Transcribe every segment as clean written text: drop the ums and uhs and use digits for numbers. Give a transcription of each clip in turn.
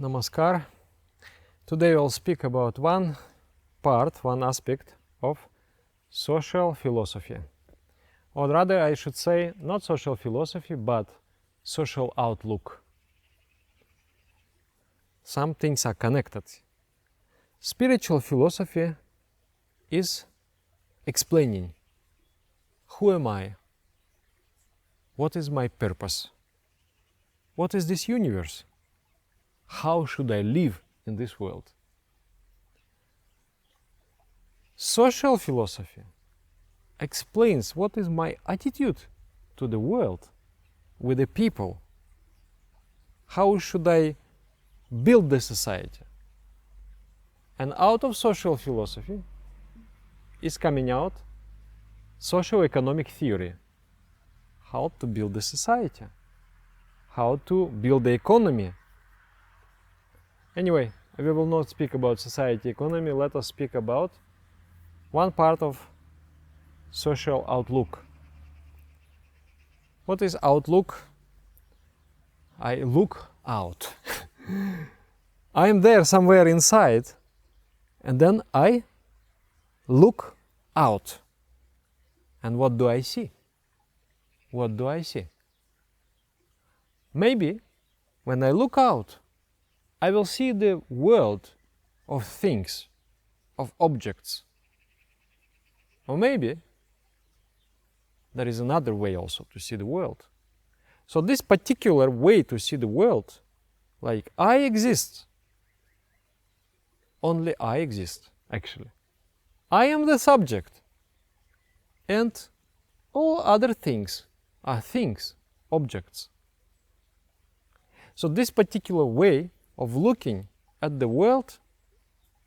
Namaskar. Today we'll speak about one aspect of social philosophy. Or rather, I should say, not social philosophy, but social outlook. Some things are connected. Spiritual philosophy is explaining who am I, what is my purpose, what is this universe, how should I live in this world. Social philosophy explains what is my attitude to the world, with the people. How should I build the society? And out of social philosophy is coming out socio-economic theory. How to build the society, how to build the economy. Anyway, we will not speak about society economy, let us speak about one part of social outlook. What is outlook? I look out. I am there somewhere inside, and then I look out. And what do I see? What do I see? Maybe when I look out, I will see the world of things, of objects. Or maybe there is another way also to see the world. So this particular way to see the world, like I exist, only I exist, actually. I am the subject, and all other things are things, objects. So this particular way of looking at the world,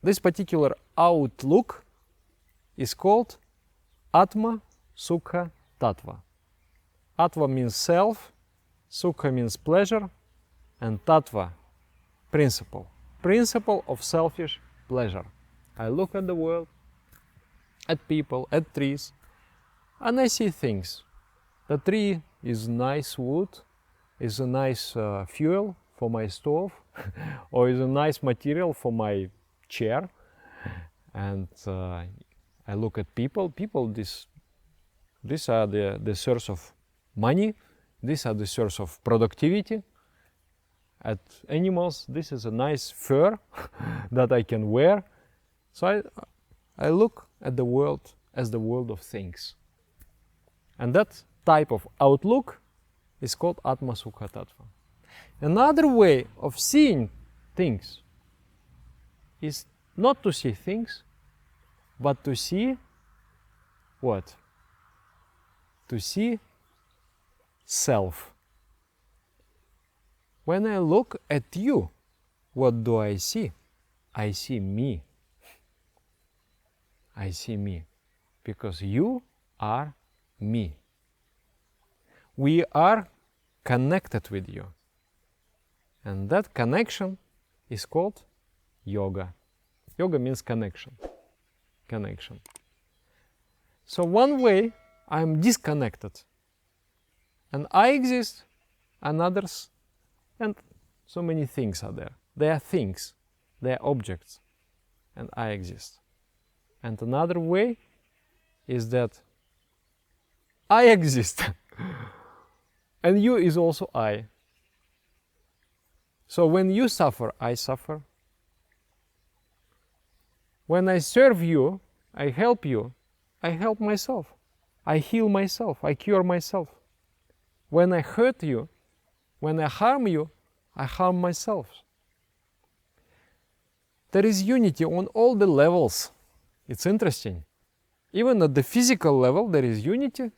this particular outlook is called Atma Sukha Tattva. Atma means self, Sukha means pleasure, and Tattva, principle. Principle of selfish pleasure. I look at the world, at people, at trees, and I see things. The tree is nice wood, is a nice fuel for my stove, or is a nice material for my chair. And I look at people. People, these are the source of money. These are the source of productivity. At animals, this is a nice fur that I can wear. So I look at the world as the world of things. And that type of outlook is called Atma Sukha Tattva. Another way of seeing things is not to see things, but to see what? To see self. When I look at you, what do I see? I see me. I see me, because you are me. We are connected with you. And that connection is called yoga. Yoga means connection. Connection. So one way I am disconnected, and I exist, and others, and so many things are there. They are things, they are objects, and I exist. And another way is that I exist, and you is also I. So when you suffer, I suffer. When I serve you, I help myself. I heal myself, I cure myself. When I hurt you, when I harm you, I harm myself. There is unity on all the levels. It's interesting. Even at the physical level, there is unity,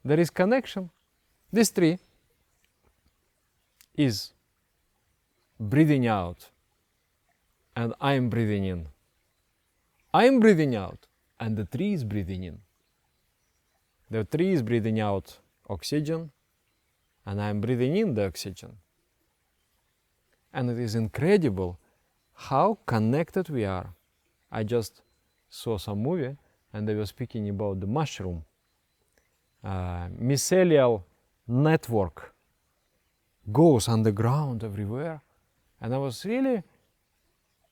there is connection. This tree is breathing out, and I am breathing in. I am breathing out, and the tree is breathing in. The tree is breathing out oxygen, and I am breathing in the oxygen. And it is incredible how connected we are. I just saw some movie, and they were speaking about the mushroom. Mycelial network goes underground everywhere, And I was really,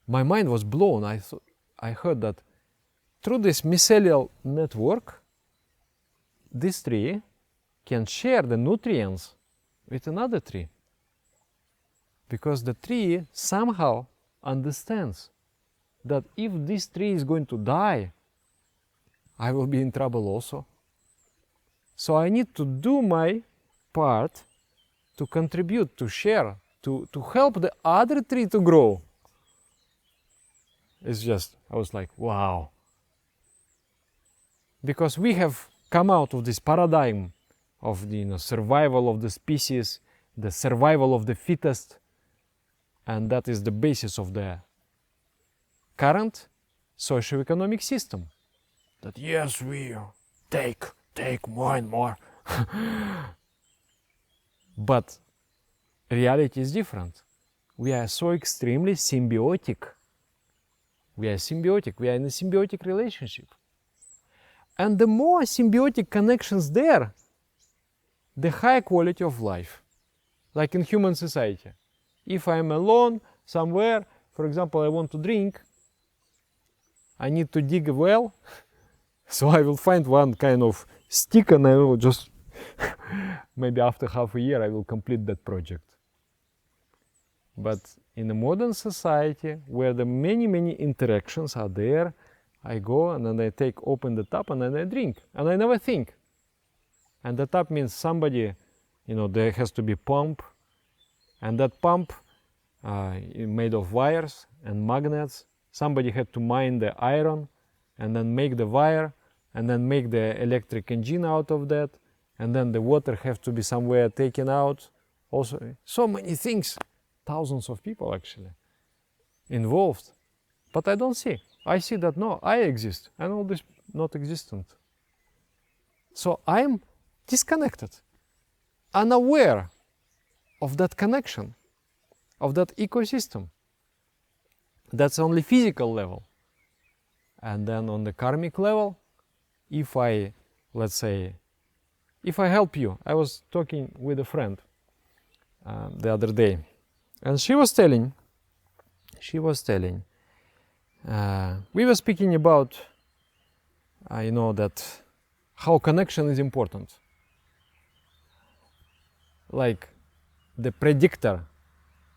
my mind was blown. I heard that through this mycelial network, this tree can share the nutrients with another tree. Because the tree somehow understands that if this tree is going to die, I will be in trouble also. So I need to do my part to contribute, to share, to help the other tree to grow. It's just, I was like, wow. Because we have come out of this paradigm of the survival of the species, the survival of the fittest, and that is the basis of the current socio-economic system. That yes, we take more and more. But reality is different. We are so extremely symbiotic. We are symbiotic. We are in a symbiotic relationship. And the more symbiotic connections there, the higher quality of life. Like in human society. If I'm alone somewhere, for example, I want to drink, I need to dig a well, so I will find one kind of stick and I will just, maybe after half a year, I will complete that project. But in a modern society, where the many interactions are there, I go and then I open the tap and then I drink. And I never think. And the tap means somebody, there has to be pump. And that pump made of wires and magnets. Somebody had to mine the iron and then make the wire and then make the electric engine out of that. And then the water has to be somewhere taken out. Also, so many things. Thousands of people actually involved. But I don't see. I see that no, I exist and all this not existent. So I'm disconnected, unaware of that connection, of that ecosystem. That's only physical level. And then on the karmic level, if I, let's say, if I help you, I was talking with a friend the other day, and she was telling, we were speaking about, that how connection is important. Like the predictor,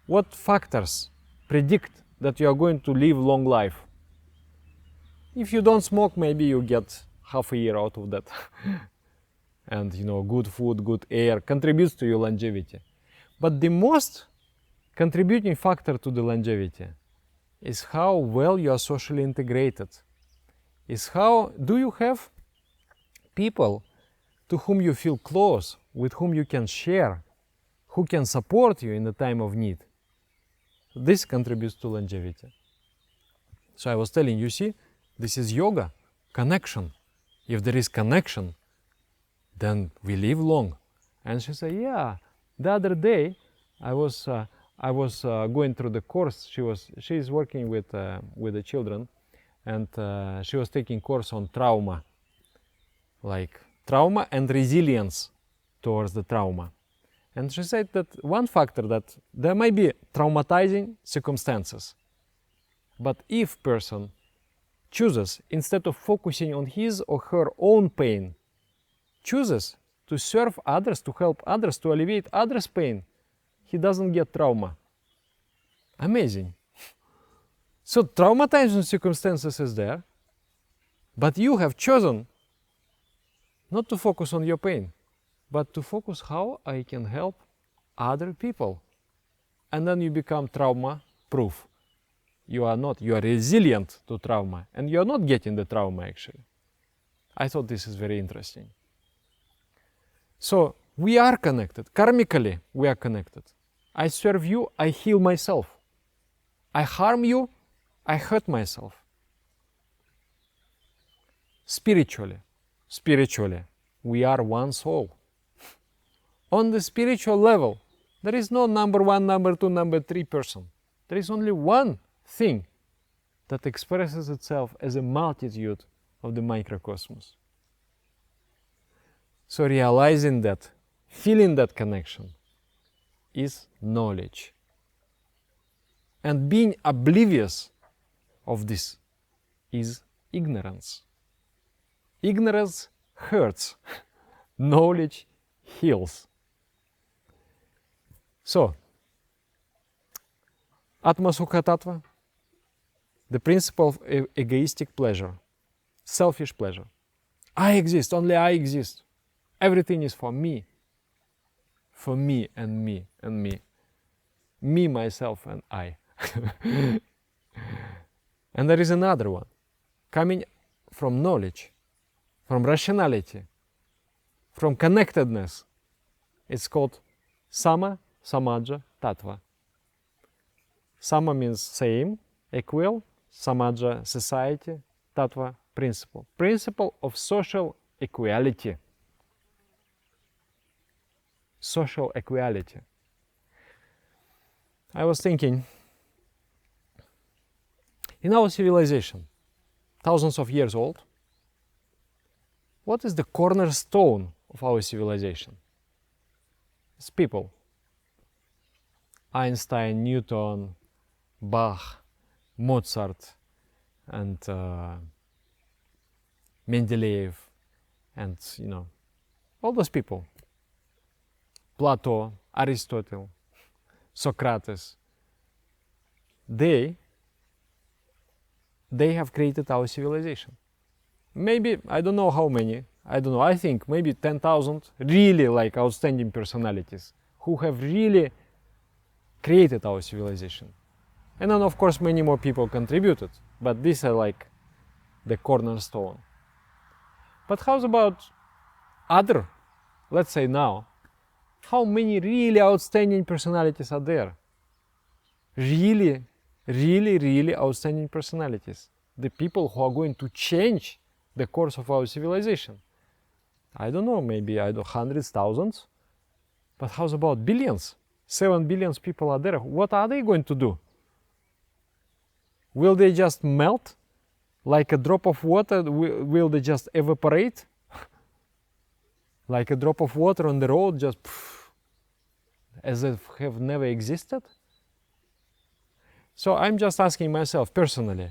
what factors predict that you are going to live long life? If you don't smoke, maybe you get half a year out of that. And good food, good air contributes to your longevity. But the most contributing factor to the longevity is how well you are socially integrated. Is how do you have people to whom you feel close, with whom you can share, who can support you in the time of need. This contributes to longevity. So I was telling you, see, this is yoga, connection. If there is connection, then we live long. And she said, yeah, the other day I was going through the course. She is working with the children, and she was taking course on trauma, like trauma and resilience towards the trauma. And she said that one factor that there might be traumatizing circumstances, but if person chooses, instead of focusing on his or her own pain, chooses to serve others, to help others, to alleviate others' pain, he doesn't get trauma. Amazing. So traumatizing circumstances is there, but you have chosen not to focus on your pain, but to focus how I can help other people. And then you become trauma proof. You are resilient to trauma, and you are not getting the trauma actually. I thought this is very interesting. So we are connected. Karmically, we are connected. I serve you, I heal myself. I harm you, I hurt myself. Spiritually, we are one soul. On the spiritual level, there is no number one, number two, number three person. There is only one thing that expresses itself as a multitude of the microcosmos. So realizing that, feeling that connection is knowledge. And being oblivious of this is ignorance. Ignorance hurts. Knowledge heals. So, Atmasukha Tattva, the principle of egoistic pleasure, selfish pleasure. I exist, only I exist. Everything is for me and me and me. Me, myself, and I. And there is another one, coming from knowledge, from rationality, from connectedness. It's called Sama Samaja Tattva. Sama means same, equal, Samaja society, Tattva principle. Principle of social equality. Social equality. I was thinking, in our civilization, thousands of years old, what is the cornerstone of our civilization? It's people. Einstein, Newton, Bach, Mozart, and Mendeleev, and all those people. Plato, Aristotle, Socrates. They have created our civilization. Maybe, I don't know how many, I think maybe 10,000 really outstanding personalities who have really created our civilization. And then of course many more people contributed, but these are the cornerstone. But how about other, let's say now, how many really outstanding personalities are there? Really outstanding personalities. The people who are going to change the course of our civilization. I don't know, maybe hundreds, thousands. But how about billions? 7 billion people are there. What are they going to do? Will they just melt like a drop of water? Will they just evaporate? Like a drop of water on the road, just as if have never existed? So I'm just asking myself personally,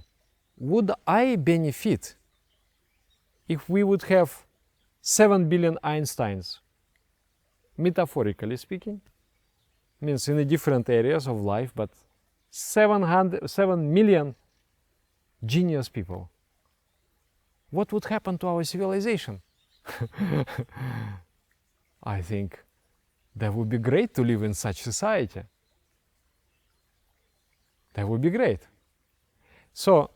would I benefit if we would have 7 billion Einsteins, metaphorically speaking? Means in the different areas of life, but 7 million genius people. What would happen to our civilization? I think that would be great to live in such society. That would be great. So,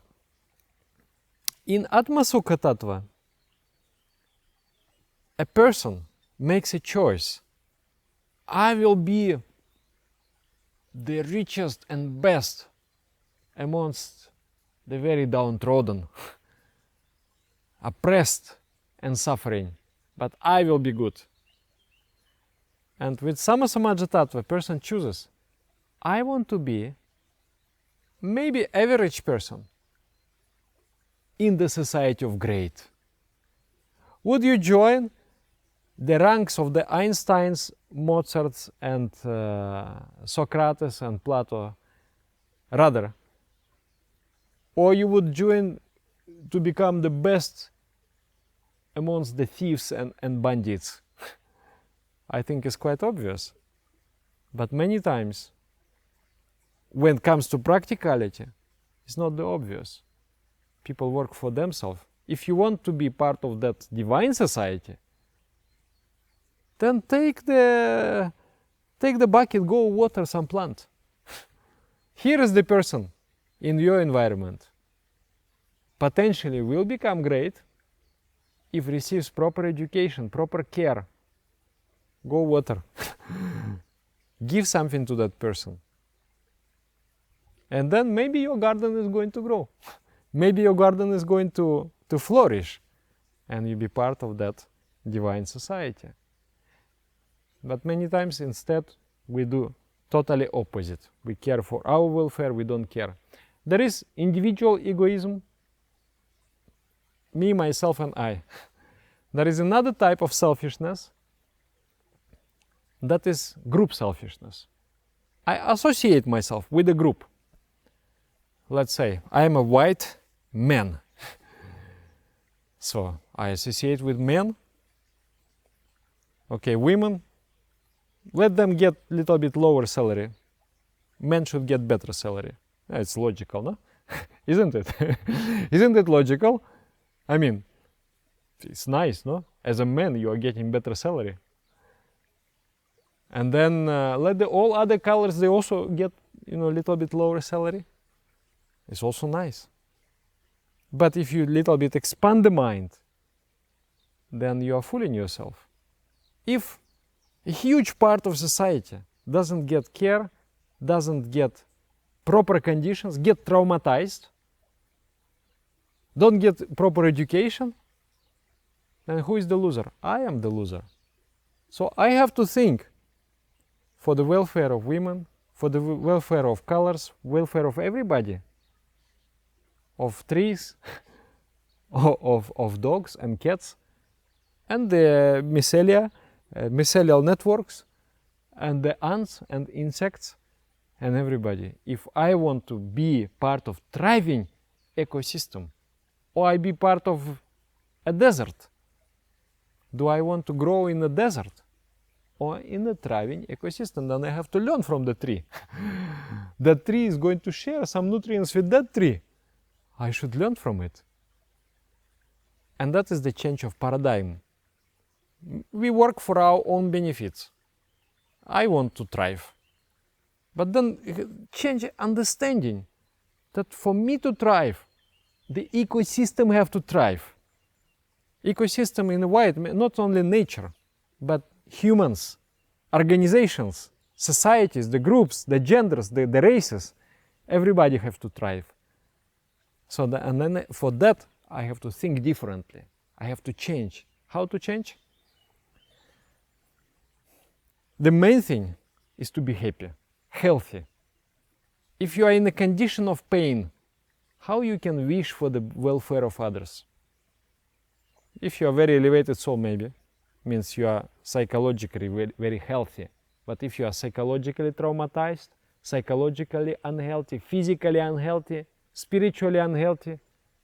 in Atmasukha Tattva, a person makes a choice. I will be the richest and best amongst the very downtrodden, oppressed and suffering, but I will be good. And with Sama Samaja Tattva, a person chooses, I want to be maybe average person in the society of great. Would you join the ranks of the Einsteins, Mozarts, and Socrates and Plato? Rather, or you would join to become the best amongst the thieves and bandits? I think it's quite obvious. But many times, when it comes to practicality, it's not the obvious. People work for themselves. If you want to be part of that divine society, then take the bucket, go water some plant. Here is the person in your environment. Potentially will become great if receives proper education, proper care. Go water. Give something to that person. And then maybe your garden is going to grow. Maybe your garden is going to flourish and you'll be part of that divine society. But many times instead we do totally opposite. We care for our welfare, we don't care. There is individual egoism, me, myself, and I. There is another type of selfishness, that is group selfishness. I associate myself with a group. let's say I am a white man. So I associate with men. Okay, women, let them get a little bit lower salary. Men should get better salary. It's logical, no? Isn't it? Isn't it logical? I mean, it's nice, no? As a man, you are getting better salary. And then let all other colors, they also get, a little bit lower salary. It's also nice. But if you little bit expand the mind, then you are fooling yourself. If a huge part of society doesn't get care, doesn't get proper conditions, get traumatized, don't get proper education, then who is the loser? I am the loser. So I have to think for the welfare of women, for the welfare of colors, welfare of everybody, of trees, of dogs and cats, and the mycelial networks, and the ants and insects, and everybody. If I want to be part of thriving ecosystem, or I be part of a desert, do I want to grow in a desert or in a thriving ecosystem? Then I have to learn from the tree. The tree is going to share some nutrients with that tree. I should learn from it. And that is the change of paradigm. We work for our own benefits. I want to thrive. But then change understanding that for me to thrive, the ecosystem have to thrive. Ecosystem in a wide, not only nature, but humans, organizations, societies, the groups, the genders, the races, everybody have to thrive. So and then for that, I have to think differently. I have to change. How to change? The main thing is to be happy, healthy. If you are in a condition of pain, how you can wish for the welfare of others? If you are very elevated soul, maybe, means you are psychologically very, very healthy. But if you are psychologically traumatized, psychologically unhealthy, physically unhealthy, spiritually unhealthy,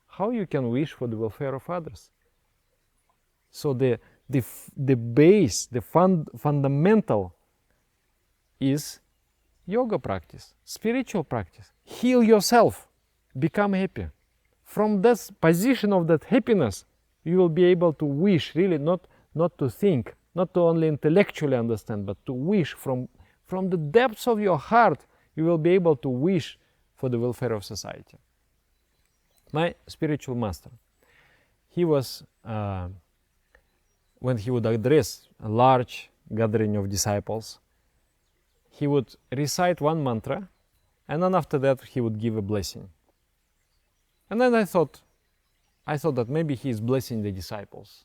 how you can wish for the welfare of others? So the base, the fundamental is yoga practice, spiritual practice. Heal yourself, become happy. From this position of that happiness, you will be able to wish, really not to think, not to only intellectually understand, but to wish from the depths of your heart, you will be able to wish for the welfare of society. My spiritual master, he was, when he would address a large gathering of disciples, he would recite one mantra, and then after that he would give a blessing. And then I thought that maybe he is blessing the disciples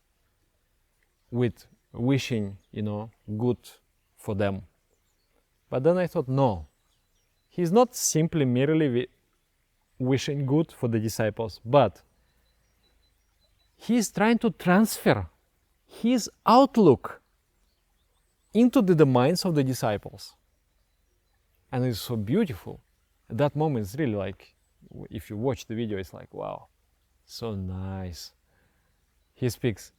with wishing, good for them. But then I thought, no, he's not simply merely wishing good for the disciples, but he is trying to transfer his outlook into the minds of the disciples. And it's so beautiful. At that moment, it's really like, if you watch the video, it's like, wow, so nice. He speaks,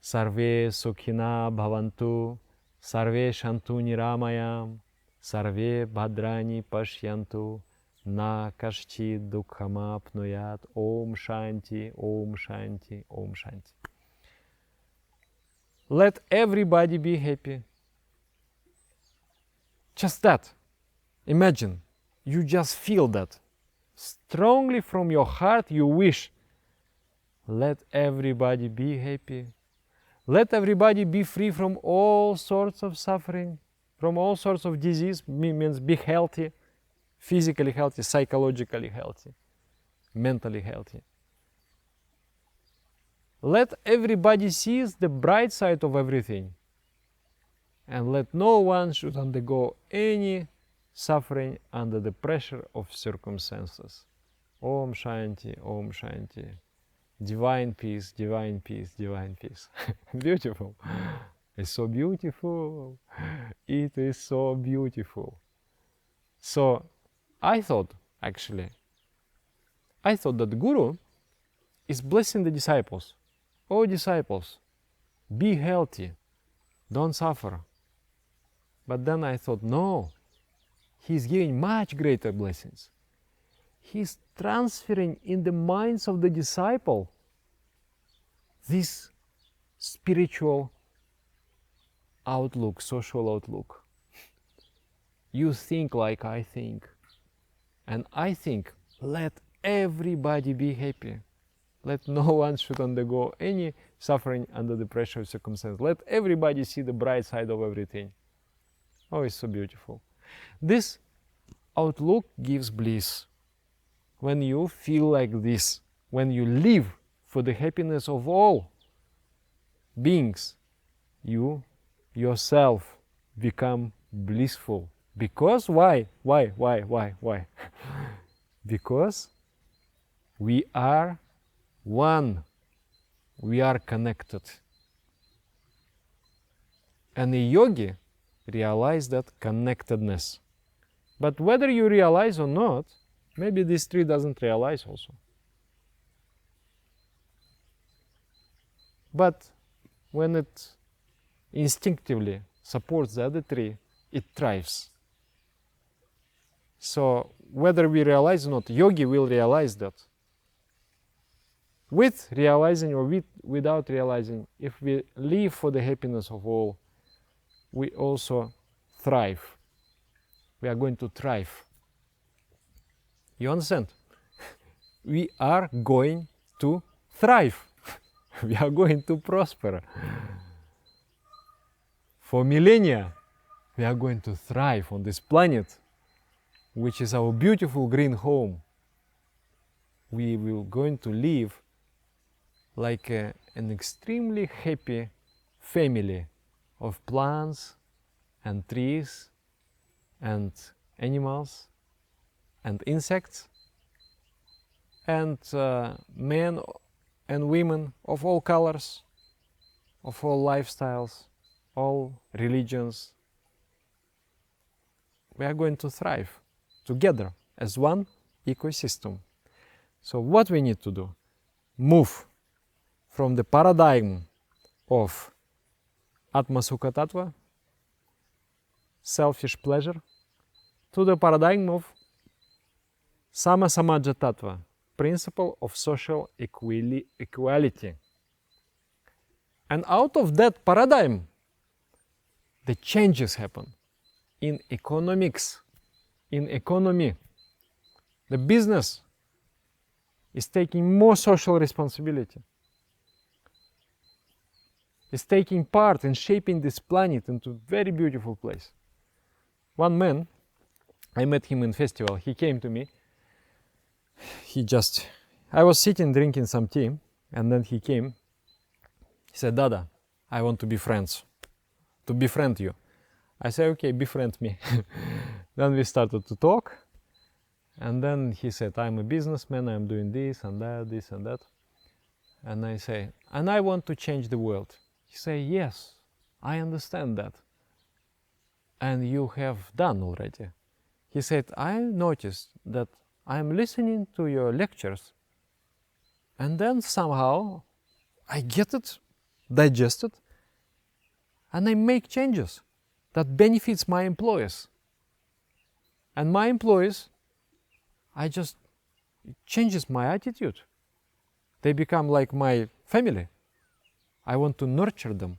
Sarve Sukhina Bhavantu, Sarve Shantu Niramayam, Sarve Bhadrani Pashyantu, Na Kashchi Dukkhama Pnuyat, Om Shanti, Om Shanti, Om Shanti. Let everybody be happy. Just that. Imagine, you just feel that. Strongly from your heart you wish, let everybody be happy. Let everybody be free from all sorts of suffering, from all sorts of disease, means be healthy, physically healthy, psychologically healthy, mentally healthy. Let everybody see the bright side of everything. And let no one should undergo any suffering under the pressure of circumstances. Om Shanti, Om Shanti. Divine peace, divine peace, divine peace. Beautiful. It's so beautiful. It is so beautiful. So I thought, actually, I thought that the guru is blessing the disciples. Oh, disciples, be healthy, don't suffer. But then I thought, no, he's giving much greater blessings. He's transferring in the minds of the disciple this spiritual outlook, social outlook. You think like I think, and I think, let everybody be happy. Let no one should undergo any suffering under the pressure of circumstance. Let everybody see the bright side of everything. Oh, it's so beautiful. This outlook gives bliss. When you feel like this, when you live for the happiness of all beings, you yourself become blissful. Because why? Why? Because we are one. We are connected. And a yogi realizes that connectedness. But whether you realize or not, maybe this tree doesn't realize also. But when it instinctively supports the other tree, it thrives. So whether we realize or not, yogi will realize that. With realizing or without realizing, if we live for the happiness of all, we also thrive. We are going to thrive. You understand? We are going to thrive. We are going to prosper. For millennia, we are going to thrive on this planet, which is our beautiful green home. We will going to live like an extremely happy family of plants and trees and animals and insects and men and women of all colors, of all lifestyles, all religions. We are going to thrive together as one ecosystem. So what we need to do? Move from the paradigm of Atma Sukha Tattva, selfish pleasure, to the paradigm of Sama Samaja Tattva, principle of social equality. And out of that paradigm, the changes happen in economics, in economy. The business is taking more social responsibility. Is taking part in shaping this planet into a very beautiful place. One man, I met him in festival, he came to me. I was sitting drinking some tea, and then he came. He said, Dada, I want to be friends, to befriend you. I said, okay, befriend me. Then we started to talk, and then he said, I'm a businessman, I'm doing this and that. And I say, and I want to change the world. He say, yes, I understand that. And you have done already. He said, I noticed that I'm listening to your lectures, and then somehow I get it, digest it, and I make changes that benefits my employees. And my employees, it changes my attitude. They become like my family. I want to nurture them.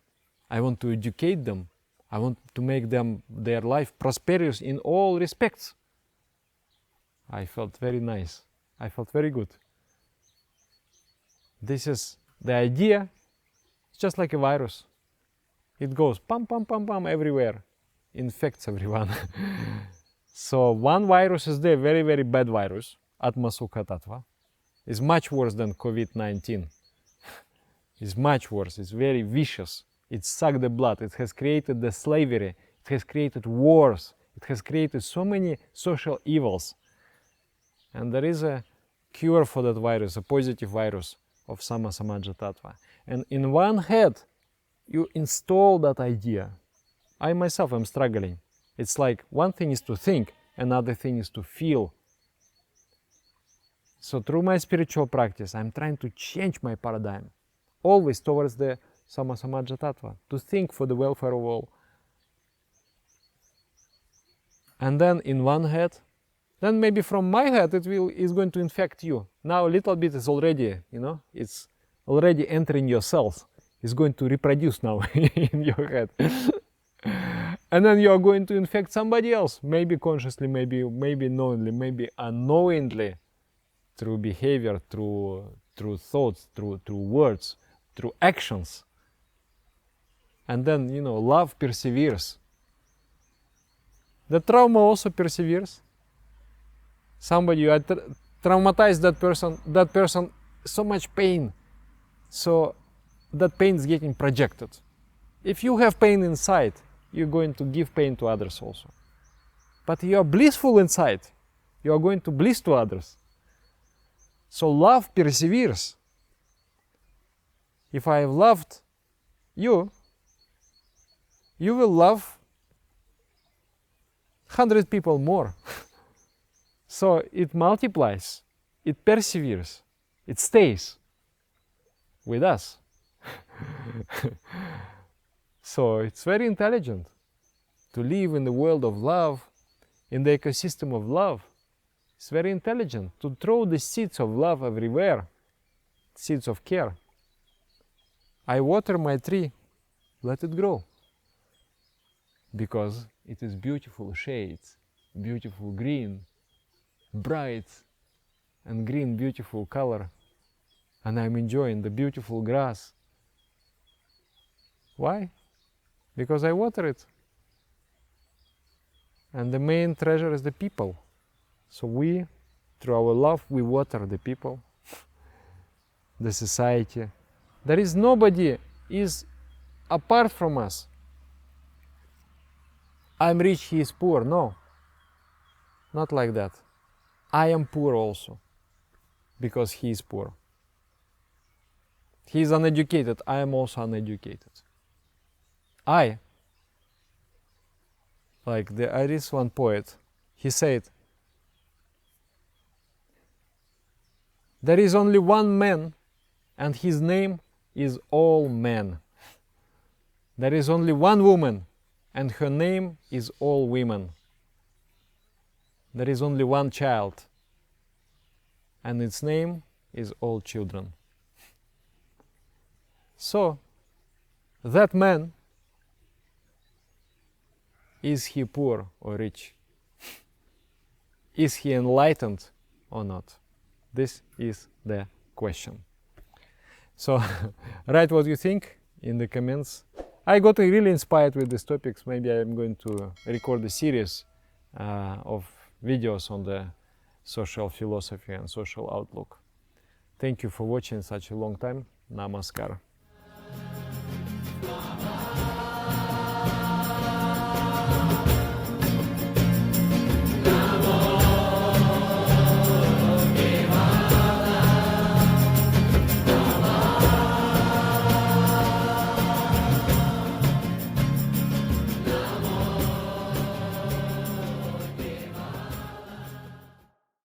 I want to educate them. I want to make their life prosperous in all respects. I felt very nice. I felt very good. This is the idea. It's just like a virus. It goes pam, pam, pam, pam everywhere. Infects everyone. So one virus is there, very, very bad virus. Atma Sukha Tattva. It's much worse than COVID-19. It's much worse. It's very vicious. It sucks the blood. It has created the slavery. It has created wars. It has created so many social evils. And there is a cure for that virus, a positive virus of Sama Samaja Tattva. And in one head, you install that idea. I myself am struggling. It's like one thing is to think, another thing is to feel. So through my spiritual practice, I'm trying to change my paradigm, always towards the Sama Samaja Tattva, to think for the welfare of all. And then in one head, then maybe from my head is going to infect you. Now a little bit is already, it's already entering your cells. It's going to reproduce now in your head. And then you are going to infect somebody else, maybe consciously, maybe knowingly, maybe unknowingly, through behavior, through thoughts, through words, through actions. And then, love perseveres. The trauma also perseveres. Somebody, you traumatized that person, so much pain. So that pain is getting projected. If you have pain inside, you're going to give pain to others also. But you are blissful inside. You are going to bliss to others. So love perseveres. If I have loved you, you will love 100 people more. So it multiplies, it perseveres, it stays with us. So it's very intelligent to live in the world of love, in the ecosystem of love. It's very intelligent to throw the seeds of love everywhere, seeds of care. I water my tree, let it grow, because it is beautiful shades, beautiful green, bright and green, beautiful color, and I'm enjoying the beautiful grass. Why? Because I water it. And the main treasure is the people. So we, through our love, we water the people, the society. There is nobody is apart from us. I'm rich, he is poor. No, not like that. I am poor also, because he is poor. He is uneducated, I am also uneducated. There is one poet, he said, there is only one man and his name is all men. There is only one woman and her name is all women. There is only one child and its name is all children. So, that man, is he poor or rich? Is he enlightened or not? This is the question. So, write what you think in the comments. I got really inspired with these topics. Maybe I'm going to record a series of videos on the social philosophy and social outlook. Thank you for watching such a long time. Namaskar.